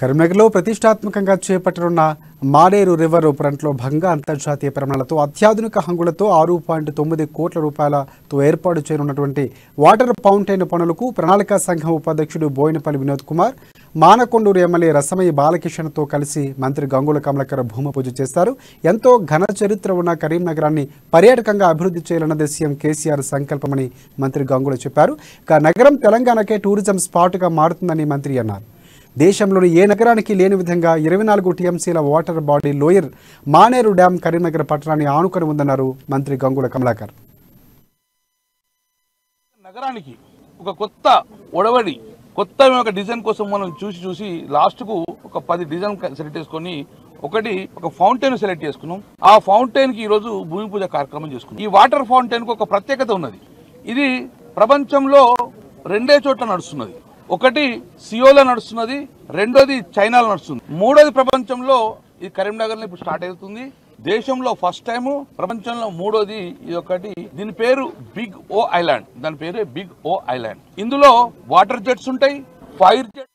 కరీంనగర్లో ప్రతిష్టాత్మకంగా చేపట్టనున్న మానేరు రివర్ ఫ్రంట్లో భాగంగా అంతర్జాతీయ ప్రమాణాలతో అత్యాధునిక హంగులతో 6.9 కోట్ల రూపాయలతో ఏర్పాటు చేయనున్నటువంటి వాటర్ ఫౌంటైన్ పనులకు ప్రణాళికా సంఘం ఉపాధ్యక్షుడు బోయినపల్లి వినోద్ కుమార్, మానకొండూరు ఎమ్మెల్యే రసమయ్య బాలకిషన్తో కలిసి మంత్రి గంగుల కమలాకర్ భూమి పూజ చేస్తారు. ఎంతో ఘన చరిత్ర ఉన్న కరీంనగరాన్ని పర్యాటకంగా అభివృద్ధి చేయాలన్నది సీఎం కేసీఆర్ సంకల్పమని మంత్రి గంగుల చెప్పారు. ఇక నగరం తెలంగాణకే టూరిజం స్పాట్గా మారుతుందని మంత్రి అన్నారు. దేశంలోని ఏ నగరానికి లేని విధంగా 24 టీఎంసీల water body lower Maneru dam Karimnagar పట్టణాన్ని ఆనుకొని ఉందన్నారు మంత్రి గంగుల కమలాకర్. నగరానికి ఒక కొత్త ఒడవడి, కొత్త ఒక డిజైన్ కోసం మనం చూసి లాస్ట్కు ఒక 10 డిజైన్ సెలెక్ట్ చేసుకొని ఒక ఫౌంటైన్ సెలెక్ట్ చేసుకున్నాం. ఆ ఫౌంటైన్ కి ఈరోజు భూమి పూజ కార్యక్రమం చేసుకున్నాం. ఈ వాటర్ ఫౌంటైన్ కు ఒక ప్రత్యేకత ఉన్నది. ఇది ప్రపంచంలో 2 చోట్ల నడుస్తున్నది. ఒకటి సియోలో నడుస్తున్నది, రెండోది చైనాలో నడుస్తుంది, మూడోది ప్రపంచంలో ఇది కరీంనగర్లో ఇప్పుడు స్టార్ట్ అవుతుంది. దేశంలో ఫస్ట్ టైం, ప్రపంచంలో మూడోది ఇది ఒకటి. దీని పేరు బిగ్ ఓ ఐలాండ్. ఇందులో వాటర్ జెట్స్ ఉంటాయి, ఫైర్ జెట్స్